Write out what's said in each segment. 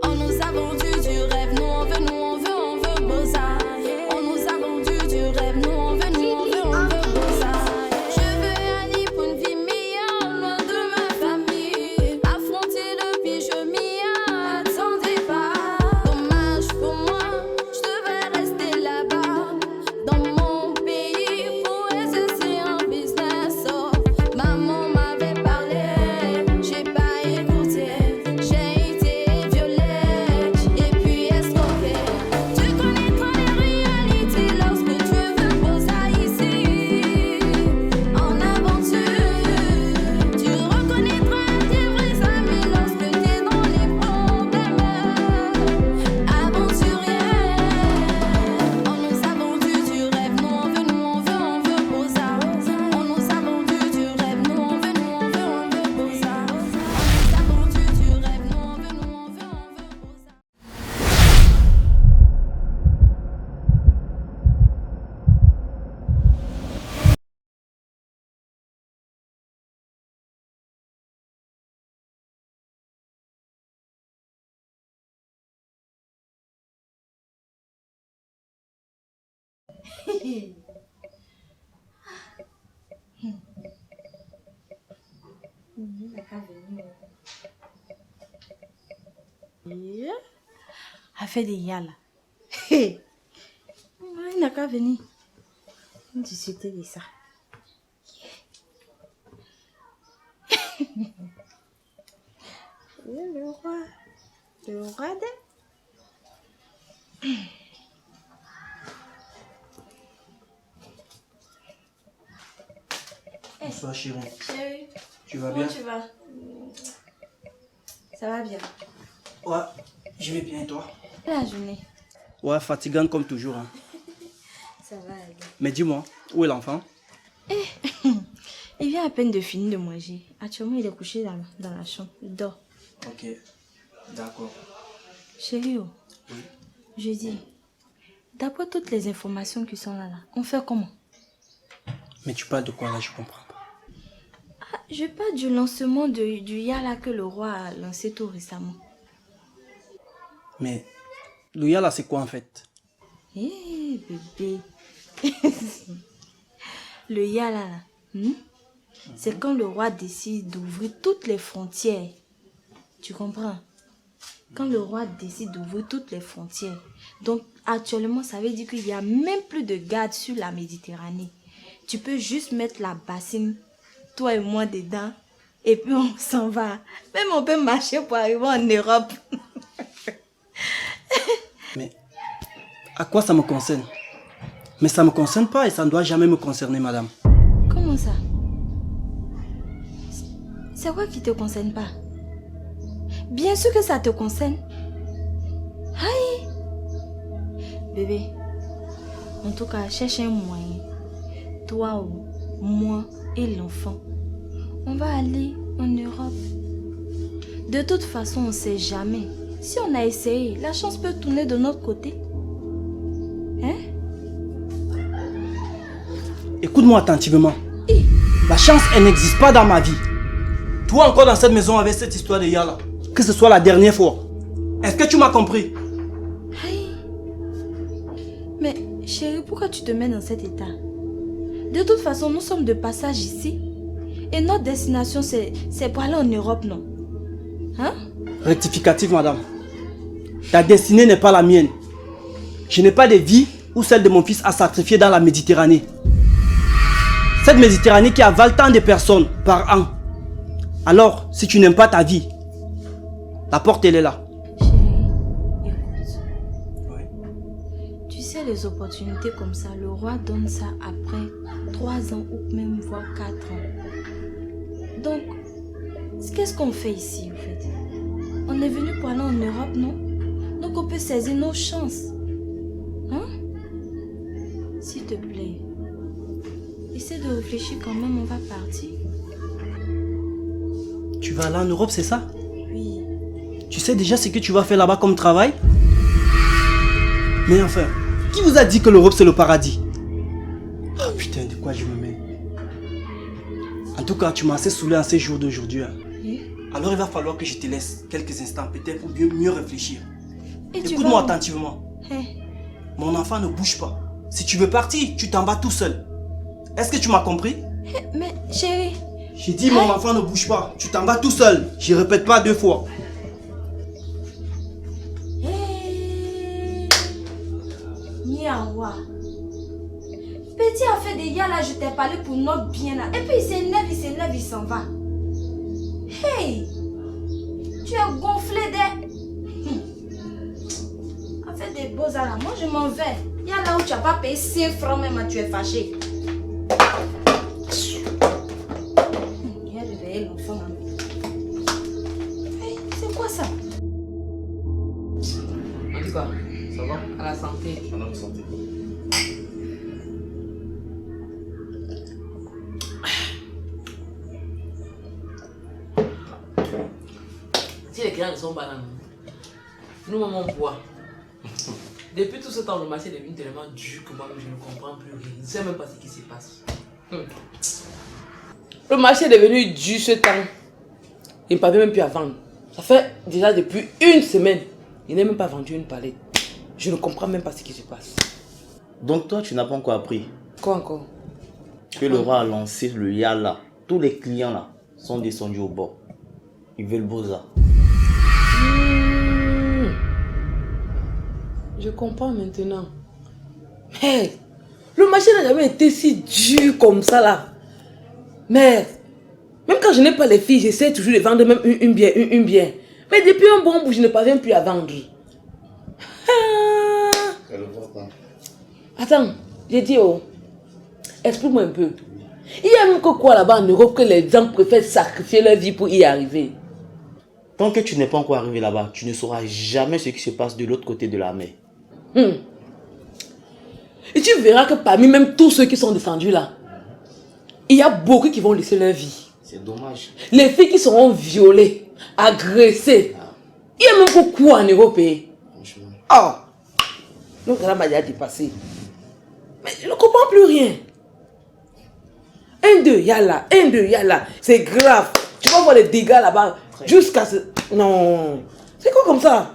On nous a vendu du rêve, nous on veut, on veut Beaux-Arts. On nous a vendu du rêve, nous on veut, on veut Beaux-Arts. Je veux aller pour une vie meilleure, loin de ma famille. Affronter le pire, je m'y attendais pas. Dommage pour moi, je devais rester là-bas. Dans mon pays, pour exercer un business. Oh, maman m'avait parlé, j'ai pas écouté. J'ai été violée et puis escroquée. Tu connaîtras les réalités lorsque tu veux Beaux-Arts ici. En aventure, tu reconnaîtras tes vrais amis lorsque t'es dans les problèmes. Aventurier, on nous a vendu du rêve, nous on veut Beaux-Arts. On nous a vendu du rêve, nous on veut Beaux-Arts. On nous a vendu du rêve, nous on veut Beaux-Arts. A fait des yala. Il n'a qu'à venir. On discutait de ça. Le roi. Le roi de... Bonsoir chérie. Chérie, Tu vas comment bien? tu vas? Ça va bien. Ouais, je vais bien et toi? La journée. Ouais, fatigante comme toujours. Hein. Ça va aller. Mais dis-moi, où est l'enfant? Il vient à peine de finir de manger. Actuellement, il est couché dans la chambre. Il dort. Ok, d'accord. Chérie, oh, Oui. je dis, d'après toutes les informations qui sont là, on fait comment? Mais tu parles de quoi là, je comprends pas. Ah, je parle du lancement du Yala que le roi a lancé tout récemment. Mais le Yala c'est quoi en fait? Eh bébé. Le Yala là, c'est quand le roi décide d'ouvrir toutes les frontières. Tu comprends? Quand le roi décide d'ouvrir toutes les frontières. Donc actuellement, ça veut dire qu'il n'y a même plus de garde sur la Méditerranée. Tu peux juste mettre la bassine, toi et moi dedans, et puis on s'en va. Même on peut marcher pour arriver en Europe. Mais à quoi ça me concerne? Mais ça me concerne pas et ça ne doit jamais me concerner, madame. Comment ça? C'est quoi qui te concerne pas? Bien sûr que ça te concerne. Aïe! Bébé, en tout cas, cherche un moyen. Toi, moi et l'enfant, on va aller en Europe. De toute façon, on ne sait jamais. Si on a essayé, la chance peut tourner de notre côté. Hein? Écoute-moi attentivement. La chance, elle n'existe pas dans ma vie. Toi encore dans cette maison avec cette histoire de Yala. Que ce soit la dernière fois. Est-ce que tu m'as compris? Aïe. Mais chérie, pourquoi tu te mets dans cet état? De toute façon, nous sommes de passage ici. Et notre destination, c'est pour aller en Europe, non? Hein? Rectificatif, madame. Ta destinée n'est pas la mienne. Je n'ai pas de vie ou celle de mon fils à sacrifier dans la Méditerranée. Cette Méditerranée qui avale tant de personnes par an. Alors, si tu n'aimes pas ta vie, la porte elle est là. Chérie, écoute. Oui. Tu sais, les opportunités comme ça, le roi donne ça après 3 ans ou même voire 4 ans. Donc, qu'est-ce qu'on fait ici, en fait? On est venu pour aller en Europe, non? Donc, on peut saisir nos chances. Hein? S'il te plaît, essaie de réfléchir quand même, on va partir. Tu vas aller en Europe, c'est ça? Oui. Tu sais déjà ce que tu vas faire là-bas comme travail? Mais enfin, qui vous a dit que l'Europe c'est le paradis? Oh putain, de quoi je me mets? En tout cas, tu m'as assez saoulé en ces jours d'aujourd'hui. Hein. Oui. Alors il va falloir que je te laisse quelques instants, peut-être pour mieux réfléchir. Et tu Écoute-moi vas où? attentivement. Hey. Mon enfant ne bouge pas. Si tu veux partir, tu t'en vas tout seul. Est-ce que tu m'as compris? Hey, mais chérie. J'ai dit mon enfant ne bouge pas. Tu t'en vas tout seul. Je répète pas 2 fois. Hey. Niawa. Petit a fait des gars là, je t'ai parlé pour notre bien là. Et puis il s'énerve, il s'en va. Hey! Tu es gonflé des... A fait des beaux là, moi je m'en vais. Il y a là où tu n'as pas payé 5 francs même, tu es fâché. Il a réveillé l'enfant là. Hey, c'est quoi ça? On dit quoi? Ça va? À la santé. À la santé. Si les clients sont bananes, nous maman on boit. Depuis tout ce temps, le marché est devenu tellement dur que moi-même je ne comprends plus rien. Je ne sais même pas ce qui se passe. Le marché est devenu dur ce temps. Il ne parvient même plus à vendre. Ça fait déjà depuis 1 semaine. Il n'est même pas vendu une palette. Je ne comprends même pas ce qui se passe. Donc toi, tu n'as pas encore appris Quoi encore? que le roi a lancé le Yala. Tous les clients là sont descendus au bord. Ils veulent Boza. Je comprends maintenant. Mais le marché n'a jamais été si dur comme ça là. Merde. Même quand je n'ai pas les filles, j'essaie toujours de vendre même une bien. Mais depuis un bon bout, je ne parviens plus à vendre. Attends, j'ai dit oh. Explique-moi un peu. Il y a même que quoi là-bas en Europe que les gens préfèrent sacrifier leur vie pour y arriver. Tant que tu n'es pas encore arrivé là-bas, tu ne sauras jamais ce qui se passe de l'autre côté de la mer. Et tu verras que parmi même tous ceux qui sont descendus là, il y a beaucoup qui vont laisser leur vie. C'est dommage. Les filles qui seront violées, agressées. Il y a même beaucoup en Europe. Franchement. Oh! Donc là, m'a déjà dépassé. Mais je ne comprends plus rien. 1, 2, yalla. 1, 2, yalla. C'est grave. Tu vas voir les dégâts là-bas. Jusqu'à ce... Non. C'est quoi comme ça?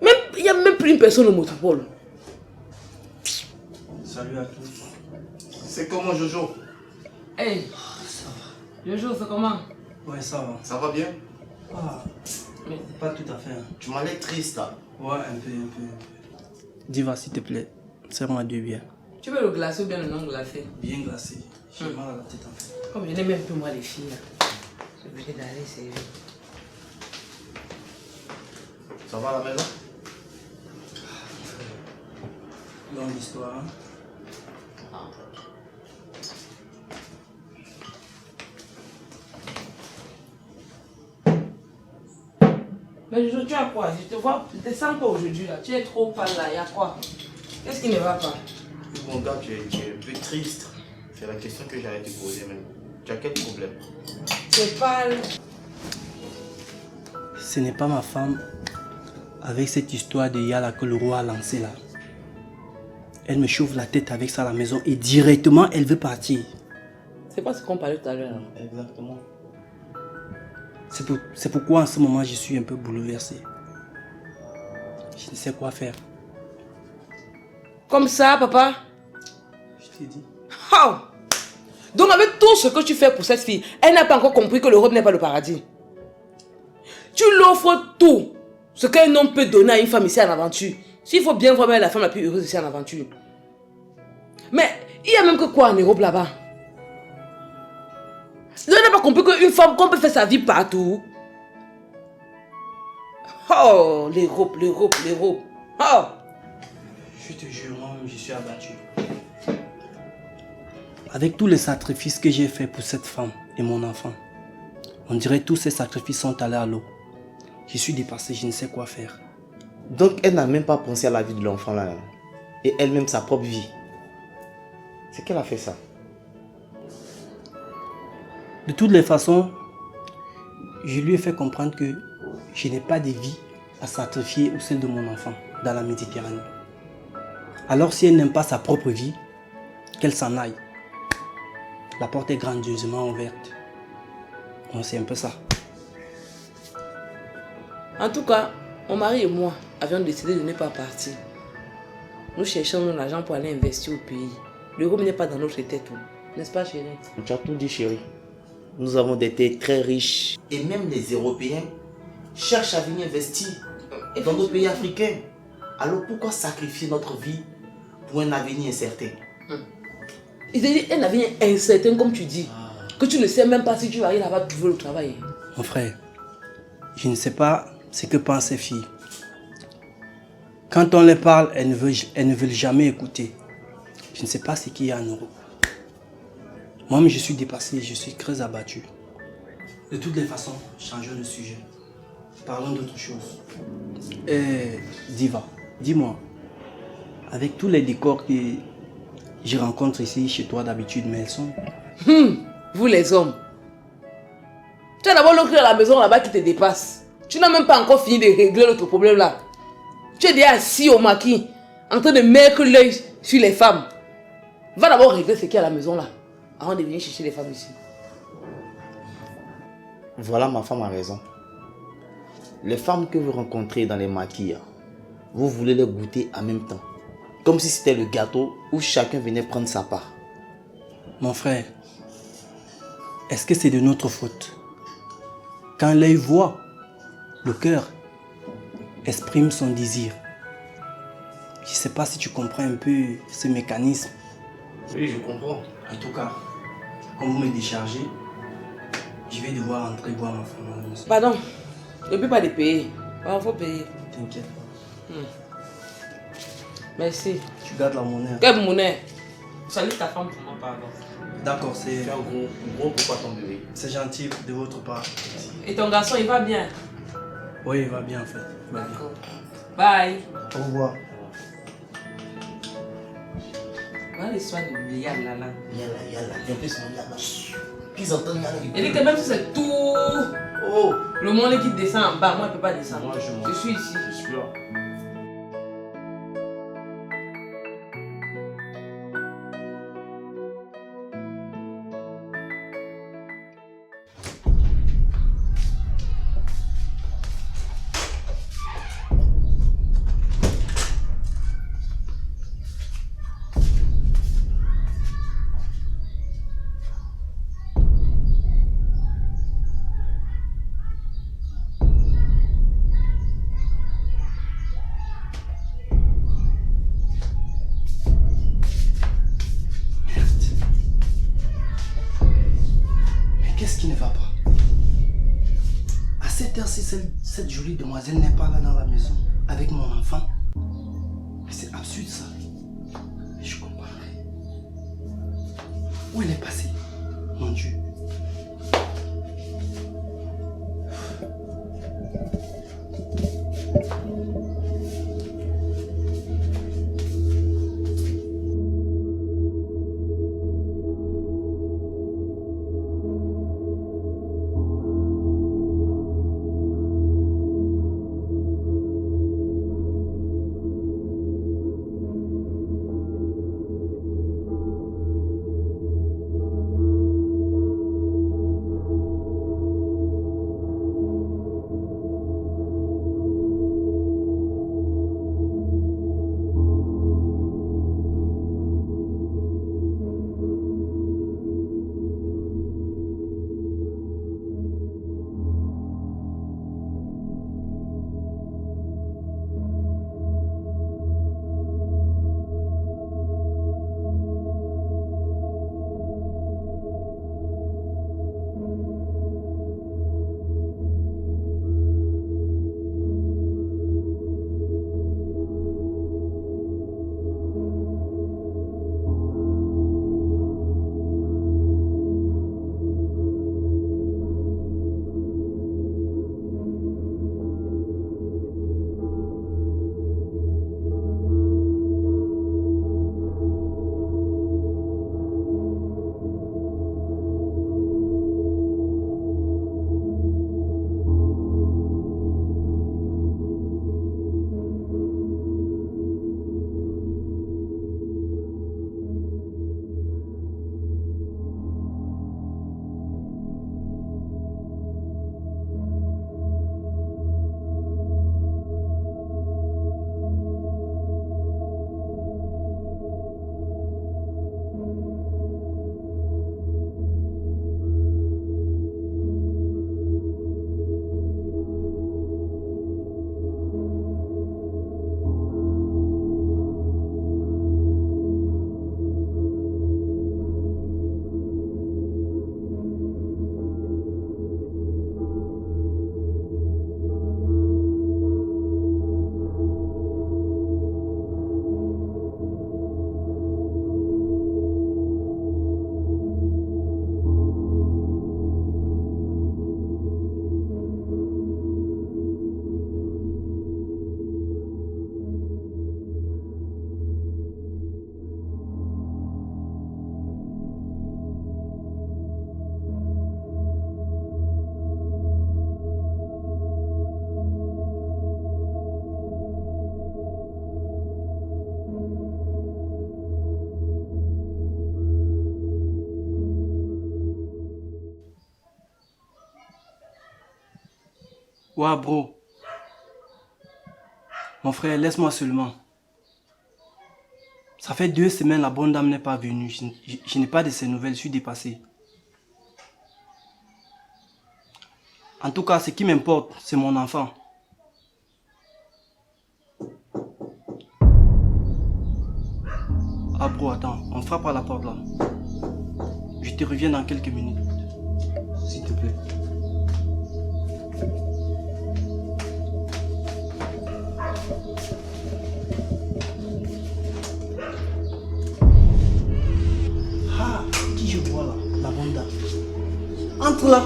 Même, il n'y a même plus une personne au motopole. Salut à tous. C'est comment Jojo? Hey. Jojo, c'est comment? Ouais, ça va. Ça va bien? Ah, pas tout à fait. Hein. Tu m'as l'air triste là. Ouais, un peu. Diva, s'il te plaît, serre-moi 2 bières. Tu veux le glacé ou bien le non glacé? Bien glacé. J'ai mal à la tête en fait. Comme je n'ai même plus moi les filles là. Je suis obligé d'aller, c'est... Ça va à la maison? Longue histoire. Hein. Mais Jojo, tu as quoi? Je te vois, je te sens pas aujourd'hui là. Tu es trop pâle là, il y a quoi? Qu'est-ce qui ne va pas? Mon gars, tu es un peu triste. C'est la question que j'allais te poser même. Tu as quel problème? C'est pâle. Ce n'est pas ma femme avec cette histoire de Yala que le roi a lancé là. Elle me chauffe la tête avec ça à la maison et directement elle veut partir. C'est pas ce qu'on parlait tout à l'heure. Exactement. C'est pourquoi en ce moment je suis un peu bouleversé. Je ne sais quoi faire. Comme ça, papa? Je t'ai dit. Oh! Donc avec tout ce que tu fais pour cette fille, elle n'a pas encore compris que l'Europe n'est pas le paradis. Tu l'offres tout ce qu'un homme peut donner à une femme ici en aventure. S'il faut bien voir la femme la plus heureuse ici en aventure. Mais il y a même que quoi en Europe là-bas? Elle n'a pas compris qu'une femme qu'on peut faire sa vie partout. Oh, l'Europe. Oh! Je te jure, moi je suis abattu. Avec tous les sacrifices que j'ai faits pour cette femme et mon enfant, on dirait que tous ces sacrifices sont allés à l'eau. Je suis dépassé, je ne sais quoi faire. Donc elle n'a même pas pensé à la vie de l'enfant là. Et elle-même sa propre vie. C'est qu'elle a fait ça. De toutes les façons, je lui ai fait comprendre que je n'ai pas de vie à sacrifier au sein de mon enfant dans la Méditerranée. Alors si elle n'aime pas sa propre vie, qu'elle s'en aille. La porte est grandiosement ouverte. Non, c'est un peu ça. En tout cas, mon mari et moi avions décidé de ne pas partir. Nous cherchons l'argent pour aller investir au pays. L'euro n'est pas dans notre tête, n'est-ce pas, chérie? Tu as tout dit, chérie. Nous avons des terres très riches. Et même les Européens cherchent à venir investir dans nos pays africains. Alors pourquoi sacrifier notre vie pour un avenir incertain? Il dit un avenir incertain, comme tu dis. Que tu ne sais même pas si tu vas aller là-bas trouver le travail. Mon frère, je ne sais pas ce que pensent ces filles. Quand on les parle, elles ne veulent jamais écouter. Je ne sais pas ce qu'il y a en Europe. Moi-même, je suis dépassé, je suis très abattu. De toutes les façons, changeons de sujet. Parlons d'autre chose. Diva, dis-moi, avec tous les décors que je rencontre ici chez toi d'habitude, mais elles sont... Vous les hommes. Tu as d'abord l'autre à la maison là-bas qui te dépasse. Tu n'as même pas encore fini de régler l'autre problème là. Tu es déjà assis au maquis, en train de mettre l'œil sur les femmes. Va d'abord régler ce qu'il y a à la maison là, avant de venir chercher les femmes ici. Voilà, ma femme a raison. Les femmes que vous rencontrez dans les maquis, vous voulez les goûter en même temps. Comme si c'était le gâteau où chacun venait prendre sa part. Mon frère, est-ce que c'est de notre faute? Quand l'œil voit, le cœur exprime son désir. Je ne sais pas si tu comprends un peu ce mécanisme. Oui, je comprends. En tout cas, comme vous me déchargez, je vais devoir entrer voir ma femme à la maison. Pardon, je ne peux pas les payer. Il faut payer. T'inquiète pas. Merci. Tu gardes la monnaie. Quelle monnaie? Salut ta femme pour moi, pardon. D'accord, c'est Tu as un gros pourquoi ton bébé. gentil de votre part. Et ton garçon, il va bien? Oui, il va bien en fait. Il va bien. D'accord. Bye. Au revoir. Voilà l'histoire de milliards là. Yalla, viens plus mon yalla. Qu'ils entendent yalla. Il dit que même si c'est tout Oh, le monde qui descend en bas, moi je ne peux pas descendre. Moi, je je suis ici. je suis là. Qu'est-ce qui ne va pas? À cette heure-ci, cette jolie demoiselle n'est pas là dans la maison avec mon enfant. Mais c'est absurde ça. Mais je comprends rien. Où elle est passée? Mon Dieu. Ouais, bro. Mon frère, laisse-moi seulement. Ça fait 2 semaines, la bonne dame n'est pas venue. Je n'ai pas de ses nouvelles, je suis dépassé. En tout cas, ce qui m'importe, c'est mon enfant. Ah bro, attends, on frappe à la porte là. Je te reviens dans quelques minutes. S'il te plaît. Ah, qui je vois là? La bonne dame. Entre là.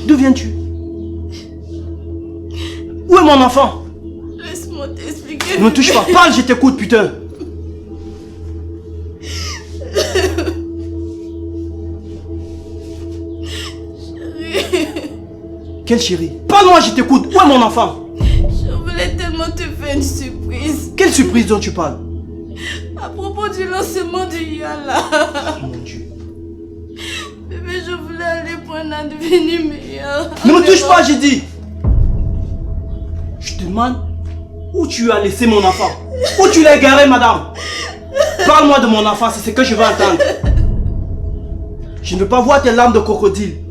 D'où viens-tu? Où est mon enfant? Laisse-moi t'expliquer. Ne me touche pas, parle, je t'écoute, putain. Quel chéri? Parle-moi, je t'écoute. Où est mon enfant? Je voulais tellement te faire une surprise. Quelle surprise dont tu parles? À propos du lancement du Yala. Oh mon Dieu. Bébé, je voulais aller pour un an devenir meilleur. Ne me touche pas, j'ai dit. Je te demande où tu as laissé mon enfant. Où tu l'as égaré, madame? Parle-moi de mon enfant, c'est ce que je veux entendre. Je ne veux pas voir tes larmes de crocodile.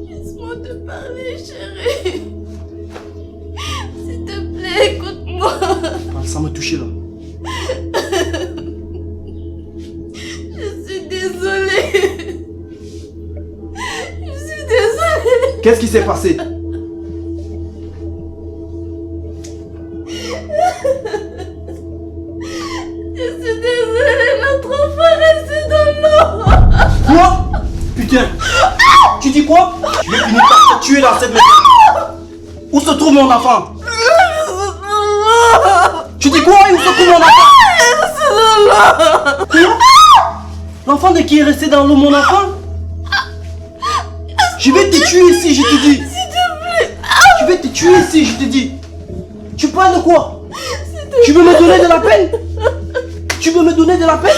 Laisse-moi te parler, chérie. S'il te plaît, écoute-moi. Parle sans me toucher là. Je suis désolée. Je suis désolée. Qu'est-ce qui s'est passé? Je suis désolée, notre enfant reste dans l'eau. Quoi? Putain. Tu dis quoi? Je vais finir par te tuer dans cette maison. Où se trouve mon enfant? Tu dis quoi? Où se trouve mon enfant? Quoi? L'enfant de qui est resté dans l'eau, mon enfant? Je vais te tuer ici, je te dis. S'il te plaît. Je vais te tuer ici, je te dis. Tu parles de quoi? Tu veux me donner de la peine? Tu veux me donner de la peine?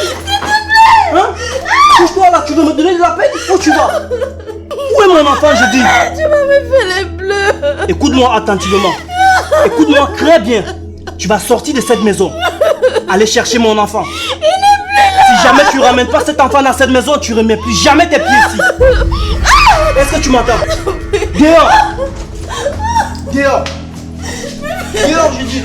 Hein? Touche-toi là, tu veux me donner de la peine? Où tu vas? Où est mon enfant, je dis? Tu m'avais fait les bleus. Écoute-moi attentivement. Écoute-moi très bien. Tu vas sortir de cette maison. Aller chercher mon enfant. Si jamais tu ramènes pas cet enfant dans cette maison, tu remets plus jamais tes pieds ici. Est-ce que tu m'entends? Dehors. Dehors. Dehors, je dis.